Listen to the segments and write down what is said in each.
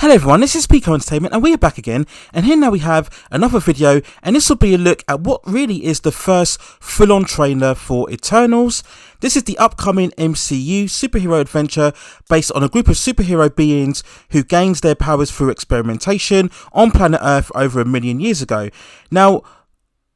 Hello everyone, this is Pico Entertainment and we are back again, and here now we have another video, and this will be a look at what really is the first full-on trailer for Eternals. This is the upcoming MCU superhero adventure based on a group of superhero beings who gains their powers through experimentation on planet Earth over 1 million years ago. Now,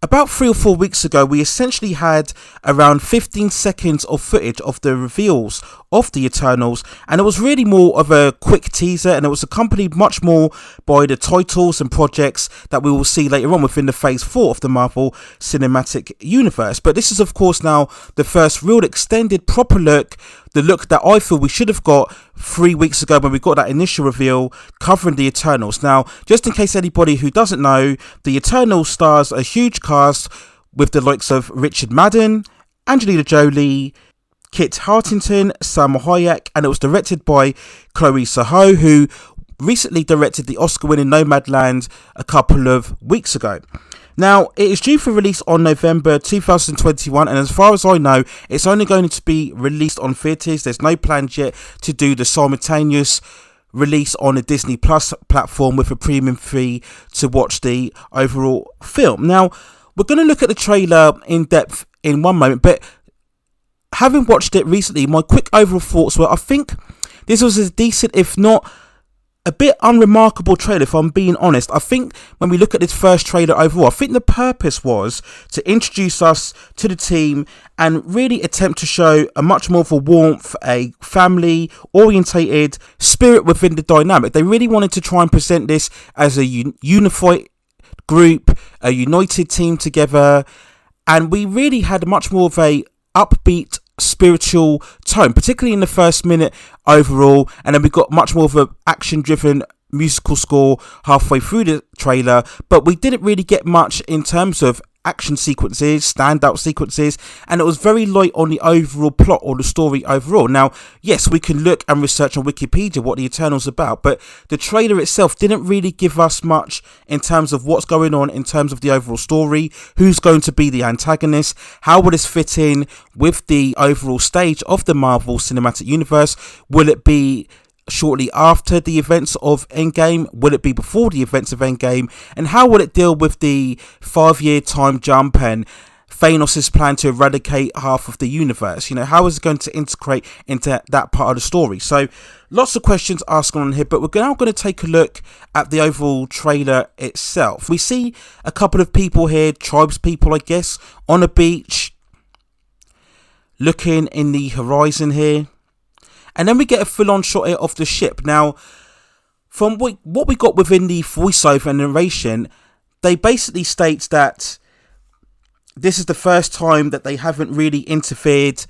about 3 or 4 weeks ago, we essentially had around 15 seconds of footage of the reveals of the Eternals, and it was really more of a quick teaser, and it was accompanied much more by the titles and projects that we will see later on within the phase 4 of the Marvel Cinematic Universe. But this is of course now the first real extended proper look, the look that I feel we should have got 3 weeks ago when we got that initial reveal covering the Eternals. Now, just in case anybody who doesn't know, the Eternals stars a huge cast with the likes of Madden, Angelina Jolie, Kit Hartington, Salma Hayek, and it was directed by Zhao, who recently directed the Oscar-winning Nomadland a couple of weeks ago. Now, it is due for release on November 2021, and as far as I know, it's only going to be released on theatres. There's no plans yet to do the simultaneous release on a Disney Plus platform with a premium fee to watch the overall film. Now, we're going to look at the trailer in depth in one moment, but having watched it recently, my quick overall thoughts were, I think this was a decent, if not a bit unremarkable trailer, if I'm being honest. I think when we look at this first trailer overall, I think the purpose was to introduce us to the team and really attempt to show a much more of a warmth, a family orientated spirit within the dynamic. They really wanted to try and present this as a unified group, a united team together, and we really had much more of a upbeat spiritual tone, particularly in the first minute overall, and then we got much more of an action driven musical score halfway through the trailer, but we didn't really get much in terms of action sequences, standout sequences, and it was very light on the overall plot or the story overall. Now, yes, we can look and research on Wikipedia what the Eternals about, but the trailer itself didn't really give us much in terms of what's going on in terms of the overall story, who's going to be the antagonist, how will this fit in with the overall stage of the Marvel Cinematic Universe. Will it be shortly after the events of Endgame? Will it be before the events of Endgame? And how will it deal with the 5-year time jump and Thanos' plan to eradicate half of the universe? You know, how is it going to integrate into that part of the story? So lots of questions asked on here, but we're now going to take a look at the overall trailer itself. We see a couple of people here, tribes people I guess, on a beach looking in the horizon here. And then we get a full-on shot here of the ship. Now, from what we got within the voiceover and narration, they basically state that this is the first time that they haven't really interfered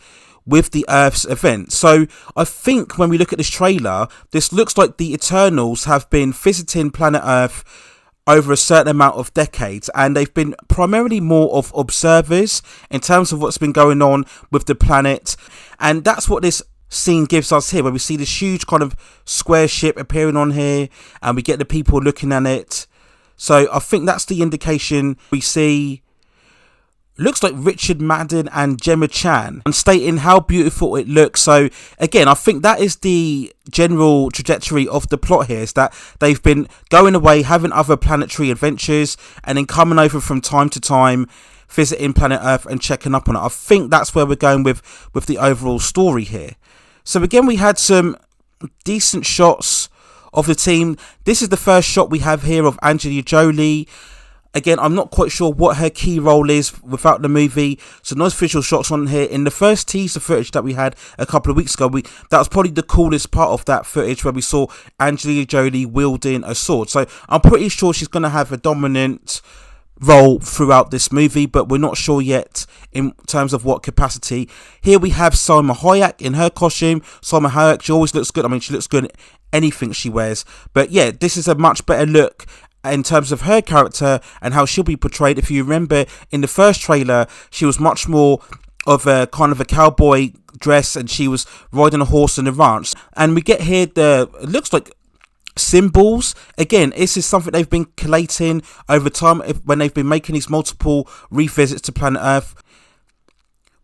with the Earth's event. So I think when we look at this trailer, this looks like the Eternals have been visiting planet Earth over a certain amount of decades, and they've been primarily more of observers in terms of what's been going on with the planet. And that's what this scene gives us here, where we see this huge kind of square ship appearing on here and we get the people looking at it. So I think that's the indication. We see looks like Madden and Gemma and stating how beautiful it looks. So again, I think that is the general trajectory of the plot here, is that they've been going away, having other planetary adventures, and then coming over from time to time, visiting planet Earth and checking up on it. I think that's where we're going with the overall story here. So again, we had some decent shots of the team. This is the first shot we have here of Angelina Jolie. Again, I'm not quite sure what her key role is without the movie. So nice visual shots on here. In the first teaser footage that we had a couple of weeks ago, that was probably the coolest part of that footage, where we saw Angelina Jolie wielding a sword. So I'm pretty sure she's going to have a dominant role throughout this movie, but we're not sure yet in terms of what capacity. Here we have Salma Hayek in her costume. Salma Hayek, she always looks good. I mean, she looks good in anything she wears. But yeah, this is a much better look in terms of her character and how she'll be portrayed. If you remember, in the first trailer, she was much more of a kind of a cowboy dress, and she was riding a horse in the ranch. And we get here it looks like symbols. Again, this is something they've been collating over time when they've been making these multiple revisits to planet Earth.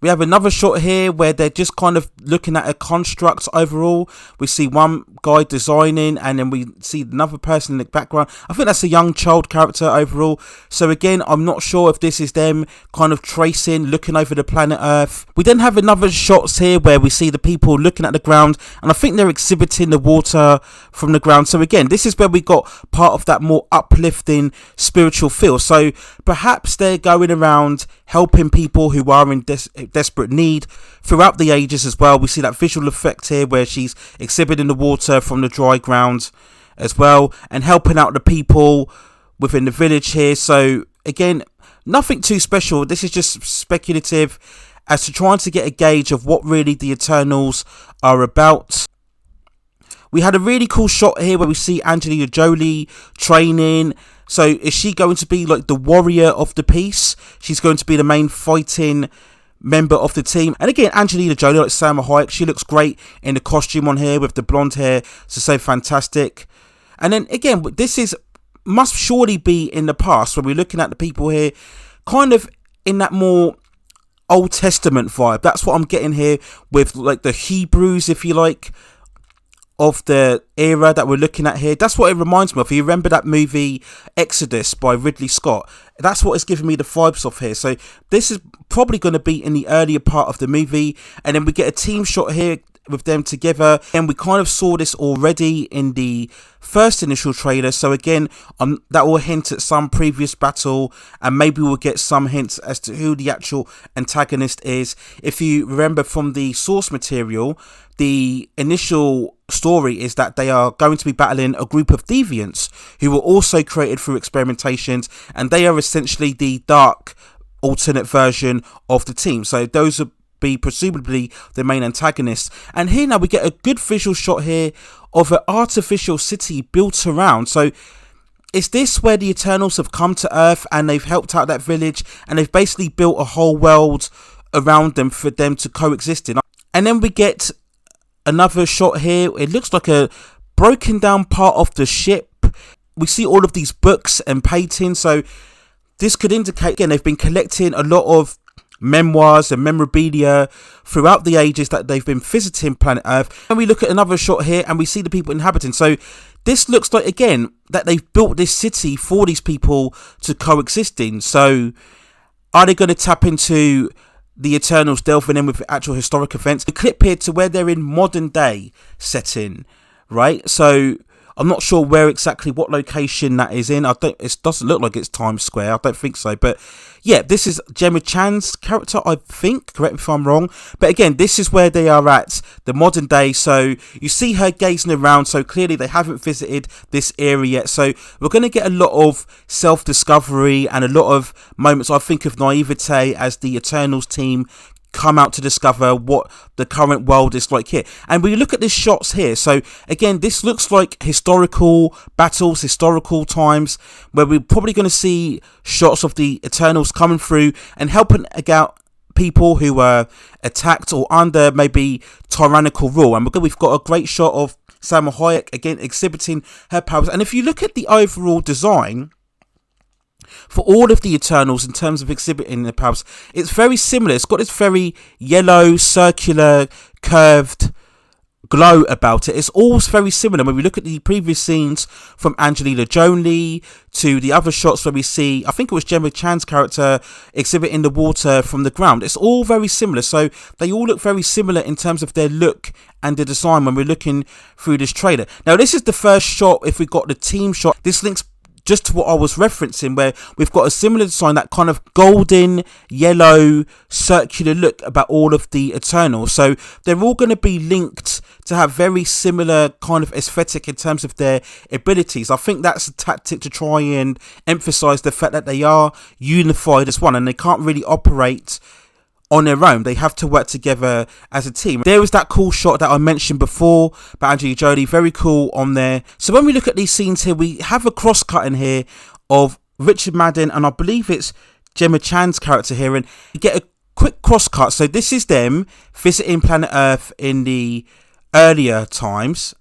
We have another shot here where they're just kind of looking at a construct overall. We see one guy designing, and then we see another person in the background. I think that's a young child character overall. So again, I'm not sure if this is them kind of tracing, looking over the planet Earth. We then have another shots here where we see the people looking at the ground, and I think they're exhibiting the water from the ground. So again, this is where we got part of that more uplifting spiritual feel. So perhaps they're going around helping people who are in desperate need throughout the ages as well. We see that visual effect here where she's exhibiting the water from the dry ground as well, and helping out the people within the village here. So again, nothing too special. This is just speculative as to trying to get a gauge of what really the Eternals are about. We had a really cool shot here where we see Angelina Jolie training. So is she going to be like the warrior of the piece? She's going to be the main fighting member of the team. And again, Angelina Jolie, like Salma Hayek, she looks great in the costume on here with the blonde hair. So fantastic. And then again, this must surely be in the past when we're looking at the people here, kind of in that more Old Testament vibe. That's what I'm getting here with like the Hebrews, if you like, of the era that we're looking at here. That's what it reminds me of. You remember that movie Exodus by Ridley Scott? That's what it's giving me the vibes of here. So this is probably going to be in the earlier part of the movie, and then we get a team shot here with them together, and we kind of saw this already in the first initial trailer. So again, that will hint at some previous battle, and maybe we'll get some hints as to who the actual antagonist is. If you remember from the source material, the initial story is that they are going to be battling a group of deviants who were also created through experimentations, and they are essentially the dark alternate version of the team. So those are be presumably the main antagonists. And here now we get a good visual shot here of an artificial city built around. So is this where the Eternals have come to Earth and they've helped out that village, and they've basically built a whole world around them for them to coexist in? And then we get another shot here. It looks like a broken down part of the ship. We see all of these books and paintings. So this could indicate, again, they've been collecting a lot of memoirs and memorabilia throughout the ages that they've been visiting planet Earth. And we look at another shot here and we see the people inhabiting. So this looks like, again, that they've built this city for these people to coexist in. So are they going to tap into the Eternals delving in with actual historic events? The clip here to where they're in modern day setting, right? So I'm not sure where exactly, what location that is in. It doesn't look like it's Times Square. I don't think so. But yeah, this is Gemma Chan's character, I think. Correct me if I'm wrong. But again, this is where they are at, the modern day. So you see her gazing around. So clearly they haven't visited this area yet. So we're going to get a lot of self-discovery and a lot of moments, I think, of naivete as the Eternals team come out to discover what the current world is like here. And we look at these shots here. So again, this looks like historical battles, historical times, where we're probably going to see shots of the Eternals coming through and helping out people who were attacked or under maybe tyrannical rule. And we've got a great shot of Salma Hayek again exhibiting her powers. And if you look at the overall design for all of the Eternals in terms of exhibiting their powers, it's very similar. It's got this very yellow, circular, curved glow about it. It's all very similar. When we look at the previous scenes from Angelina Jolie to the other shots where we see, I think it was Gemma Chan's character exhibiting the water from the ground, it's all very similar. So they all look very similar in terms of their look and the design when we're looking through this trailer. Now this is the first shot. If we got the team shot, this links just to what I was referencing, where we've got a similar design, that kind of golden yellow circular look about all of the Eternals. So they're all going to be linked to have very similar kind of aesthetic in terms of their abilities. I think that's a tactic to try and emphasize the fact that they are unified as one, and they can't really operate on their own. They have to work together as a team. There was that cool shot that I mentioned before by Angelina Jolie, very cool on there. So when we look at these scenes here, we have a cross-cut in here of Richard Madden, and I believe it's Gemma Chan's character here, and you get a quick cross-cut. So this is them visiting planet Earth in the earlier times.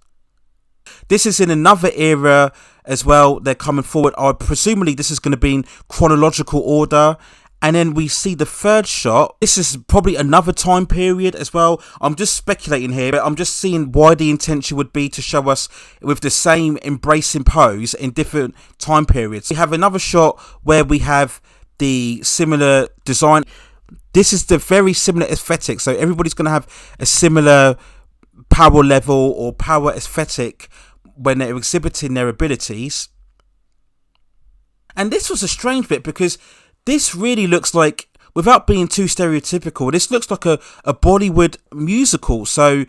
This is in another era as well. They're coming forward. Presumably this is going to be in chronological order, And then we see the third shot. This is probably another time period as well. I'm just speculating here, but I'm just seeing why the intention would be to show us with the same embracing pose in different time periods. We have another shot where we have the similar design. This is the very similar aesthetic, so everybody's going to have a similar power level or power aesthetic when they're exhibiting their abilities. And this was a strange bit because this really looks like, without being too stereotypical, this looks like a Bollywood musical. So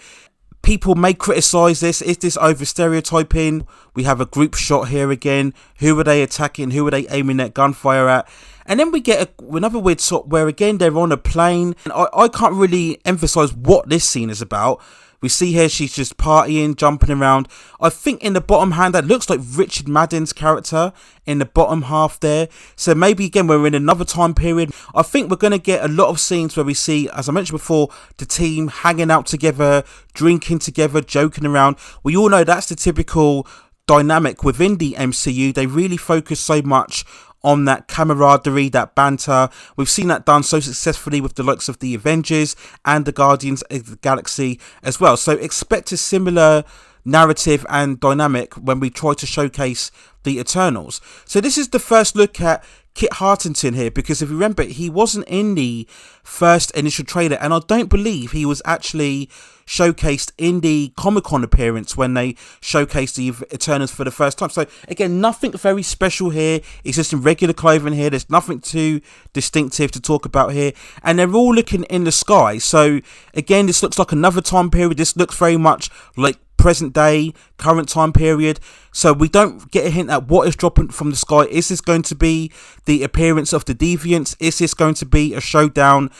people may criticise this. Is this over stereotyping? We have a group shot here again. Who are they attacking? Who are they aiming their gunfire at? And then we get another weird shot where again they're on a plane. And I can't really emphasise what this scene is about. We see here she's just partying, jumping around. I think in the bottom hand, that looks like Richard Madden's character in the bottom half there. So maybe again, we're in another time period. I think we're going to get a lot of scenes where we see, as I mentioned before, the team hanging out together, drinking together, joking around. We all know that's the typical dynamic within the MCU. They really focus so much on that camaraderie, that banter. We've seen that done so successfully with the likes of the Avengers and the Guardians of the Galaxy as well. So expect a similar narrative and dynamic when we try to showcase the Eternals. So this is the first look at Kit Hartington here, because if you remember, he wasn't in the first initial trailer, and I don't believe he was actually showcased in the Comic-Con appearance when they showcased the Eternals for the first time. So again, nothing very special here. It's just in regular clothing here. There's nothing too distinctive to talk about here, and they're all looking in the sky. So again, this looks like another time period. This looks very much like present day, current time period. So we don't get a hint at what is dropping from the sky. Is this going to be the appearance of the Deviants? Is this going to be a showdown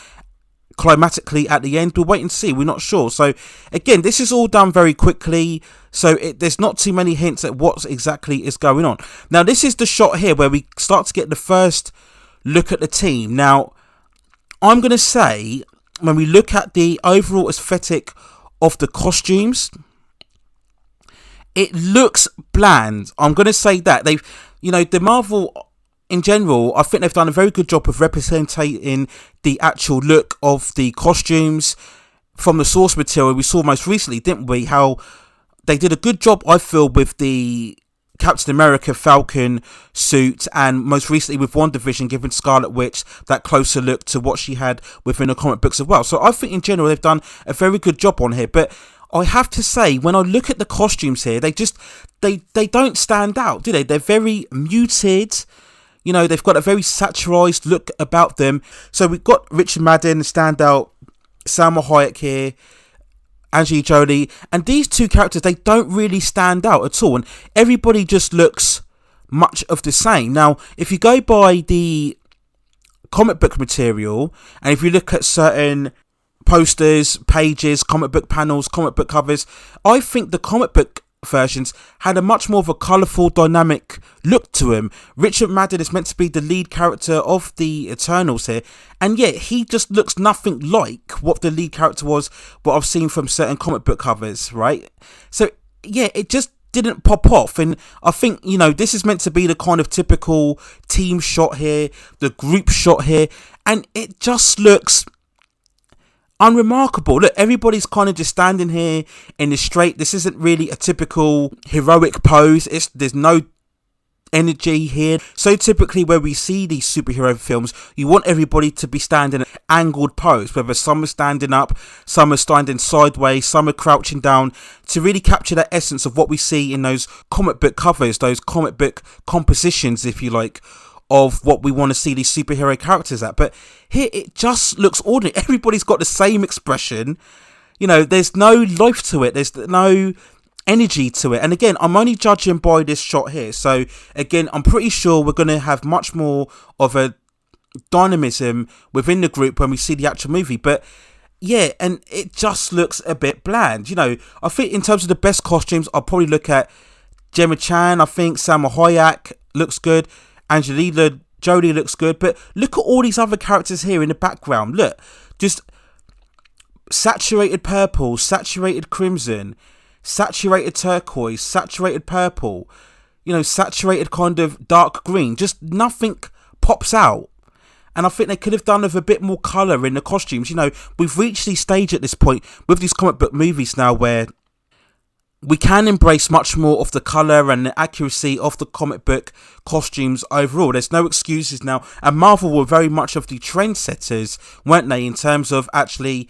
climatically at the end? We'll wait and see. We're not sure. So again, this is all done very quickly, so there's not too many hints at what exactly is going on. Now this is the shot here where we start to get the first look at the team. Now I'm going to say, when we look at the overall aesthetic of the costumes, it looks bland. I'm going to say that. They've, the Marvel in general, I think they've done a very good job of representing the actual look of the costumes from the source material we saw most recently, didn't we? How they did a good job, I feel, with the Captain America Falcon suit, and most recently with WandaVision, giving Scarlet Witch that closer look to what she had within the comic books as well. So I think in general they've done a very good job on here. But I have to say, when I look at the costumes here, they don't stand out, do they? They're very muted. They've got a very satirized look about them. So we've got Richard Madden, standout, Salma Hayek here, Angelina Jolie, and these two characters, they don't really stand out at all, and everybody just looks much of the same. Now, if you go by the comic book material, and if you look at certain posters, pages, comic book panels, comic book covers, I think the comic book versions had a much more of a colourful, dynamic look to him. Richard Madden is meant to be the lead character of the Eternals here, and yet he just looks nothing like what the lead character was, what I've seen from certain comic book covers, right? So yeah, it just didn't pop off. And I think, this is meant to be the kind of typical team shot here, the group shot here, and it just looks unremarkable. Look, everybody's kind of just standing here in the straight. This isn't really a typical heroic pose. There's no energy here. So typically where we see these superhero films, you want everybody to be standing in an angled pose, whether some are standing up, some are standing sideways, some are crouching down, to really capture that essence of what we see in those comic book covers, those comic book compositions, if you like, of what we want to see these superhero characters at. But here it just looks ordinary. Everybody's got the same expression. There's no life to it. There's no energy to it. And again, I'm only judging by this shot here. So again, I'm pretty sure we're going to have much more of a dynamism within the group when we see the actual movie. But yeah, and it just looks a bit bland. I think in terms of the best costumes, I'll probably look at Gemma Chan. I think Salma Hayek looks good. Angelina Jolie looks good, but look at all these other characters here in the background. Look, just saturated purple, saturated crimson, saturated turquoise, saturated purple, saturated kind of dark green. Just nothing pops out. And I think they could have done with a bit more colour in the costumes. You know, we've reached the stage at this point with these comic book movies now where we can embrace much more of the colour and the accuracy of the comic book costumes overall. There's no excuses now. And Marvel were very much of the trendsetters, weren't they, in terms of actually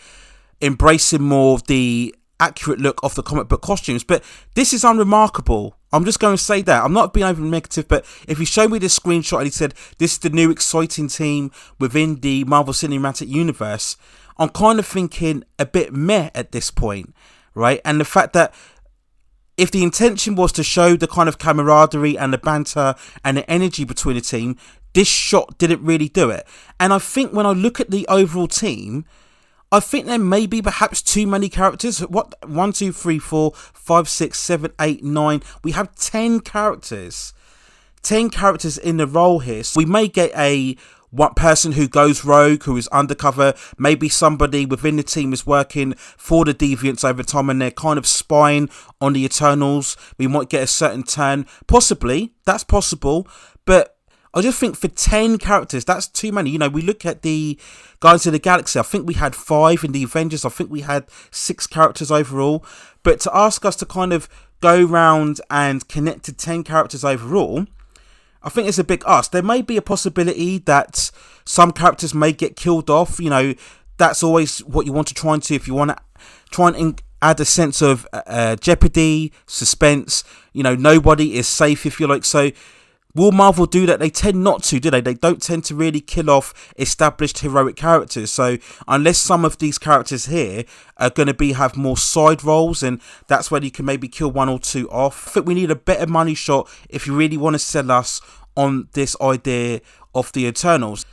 embracing more of the accurate look of the comic book costumes. But this is unremarkable. I'm just going to say that. I'm not being over negative, but if you show me this screenshot and he said this is the new exciting team within the Marvel Cinematic Universe, I'm kind of thinking a bit meh at this point, right? And the fact that if the intention was to show the kind of camaraderie and the banter and the energy between the team, this shot didn't really do it. And I think when I look at the overall team, I think there may be perhaps too many characters. What? 1, 2, 3, 4, 5, 6, 7, 8, 9. We have 10 characters. 10 characters in the role here. So we may get a one person who goes rogue, who is undercover. Maybe somebody within the team is working for the Deviants over time and they're kind of spying on the Eternals. We might get a certain turn. Possibly. That's possible. But I just think for 10 characters, that's too many. You know, we look at the Guardians of the Galaxy. I think we had 5 in the Avengers. I think we had 6 characters overall. But to ask us to kind of go round and connect to 10 characters overall, I think it's a big ask. There may be a possibility that some characters may get killed off. You know, that's always what you want to try and do if you want to try and add a sense of jeopardy, suspense. You know, nobody is safe, if you like. So will Marvel do that? They tend not to, do they? They don't tend to really kill off established heroic characters. So unless some of these characters here are going to have more side roles, and that's where you can maybe kill 1 or 2 off. I think we need a better money shot if you really want to sell us on this idea of the Eternals,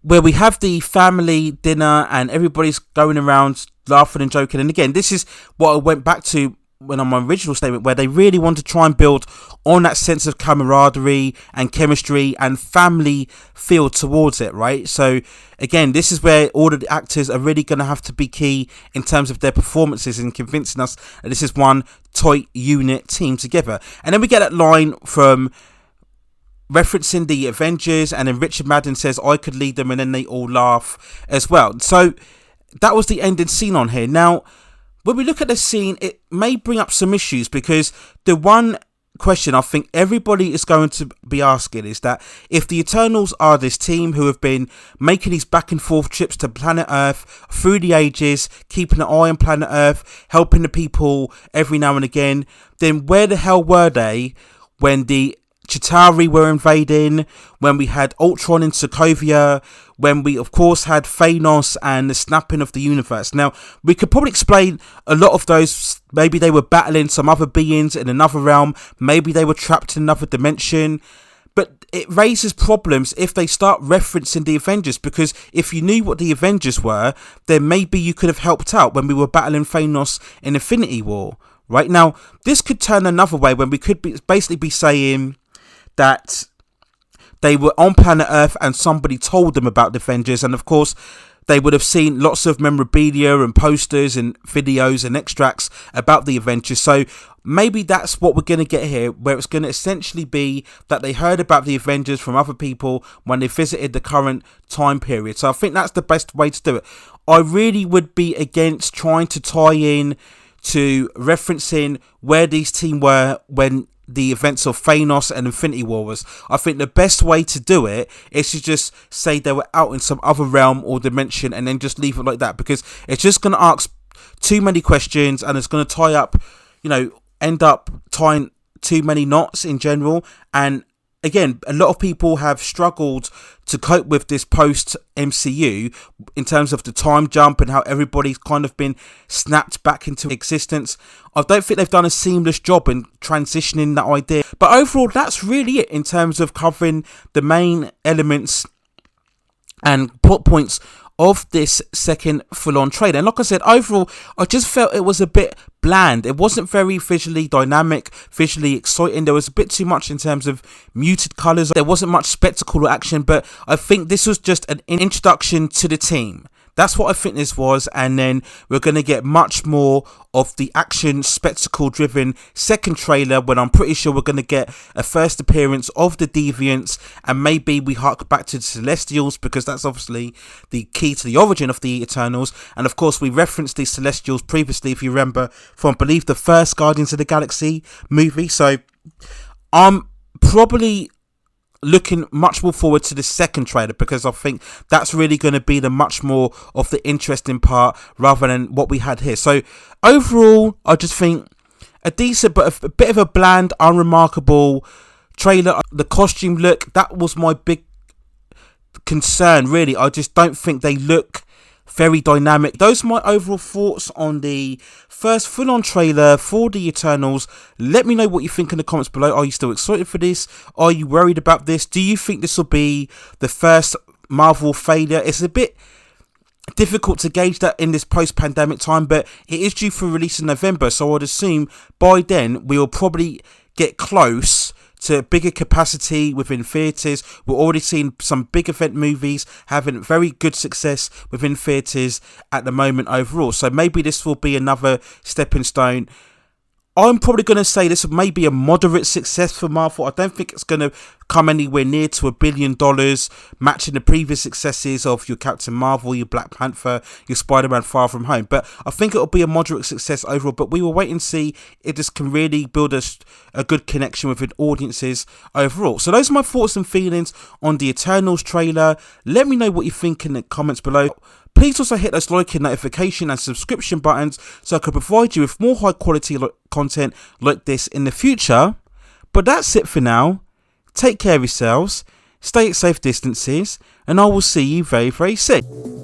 where we have the family dinner and everybody's going around laughing and joking. And again, this is what I went back to when on my original statement, where they really want to try and build on that sense of camaraderie and chemistry and family feel towards it, right? So again, this is where all of the actors are really going to have to be key in terms of their performances and convincing us that this is one tight unit team together. And then we get that line from referencing the Avengers, and then Richard Madden says, I could lead them, and then they all laugh as well. So that was the ending scene on here. Now, when we look at the scene, it may bring up some issues, because the one question I think everybody is going to be asking is that if the Eternals are this team who have been making these back and forth trips to planet Earth through the ages, keeping an eye on planet Earth, helping the people every now and again, then where the hell were they when the Chitauri were invading, when we had Ultron in Sokovia, when we of course had Thanos and the snapping of the universe? Now, we could probably explain a lot of those. Maybe they were battling some other beings in another realm, maybe they were trapped in another dimension. But it raises problems if they start referencing the Avengers, because if you knew what the Avengers were, then maybe you could have helped out when we were battling Thanos in Infinity War. Right now, this could turn another way, when we could basically be saying that they were on planet Earth and somebody told them about the Avengers, and of course they would have seen lots of memorabilia and posters and videos and extracts about the Avengers. So maybe that's what we're going to get here, where it's going to essentially be that they heard about the Avengers from other people when they visited the current time period. So I think that's the best way to do it. I really would be against trying to tie in to referencing where these team were when the events of Thanos and Infinity War was. I think the best way to do it is to just say they were out in some other realm or dimension, and then just leave it like that, because it's just going to ask too many questions, and it's going to tie up, end up tying too many knots in general. And again, a lot of people have struggled to cope with this post MCU in terms of the time jump and how everybody's kind of been snapped back into existence. I don't think they've done a seamless job in transitioning that idea. But overall, that's really it in terms of covering the main elements and plot points of this second full-on trailer. And like I said, overall, I just felt it was a bit bland. It wasn't very visually dynamic, visually exciting. There was a bit too much in terms of muted colours. There wasn't much spectacle or action, but I think this was just an introduction to the team. That's what I think this was, and then we're going to get much more of the action spectacle driven second trailer, when I'm pretty sure we're going to get a first appearance of the Deviants, and maybe we hark back to the Celestials, because that's obviously the key to the origin of the Eternals. And of course we referenced the Celestials previously, if you remember, from I believe the first Guardians of the Galaxy movie. So I'm probably looking much more forward to the second trailer, because I think that's really going to be the much more of the interesting part rather than what we had here. So overall, I just think a decent but a bit of a bland, unremarkable trailer. The costume look, that was my big concern really. I just don't think they look very dynamic. Those are my overall thoughts on the first full-on trailer for the Eternals. Let me know what you think in the comments below. Are you still excited for this? Are you worried about this? Do you think this will be the first Marvel failure? It's a bit difficult to gauge that in this post-pandemic time, but it is due for release in November, so I'd assume by then we will probably get close to bigger capacity within theatres. We're already seeing some big event movies having very good success within theatres at the moment overall. So maybe this will be another stepping stone. I'm probably going to say this may be a moderate success for Marvel. I don't think it's going to come anywhere near to $1 billion, matching the previous successes of your Captain Marvel, your Black Panther, your Spider-Man Far From Home. But I think it'll be a moderate success overall. But we will wait and see if this can really build a good connection with audiences overall. So those are my thoughts and feelings on the Eternals trailer. Let me know what you think in the comments below. Please also hit those like and notification and subscription buttons so I can provide you with more high quality content like this in the future. But that's it for now. Take care of yourselves, stay at safe distances, and I will see you very, very soon.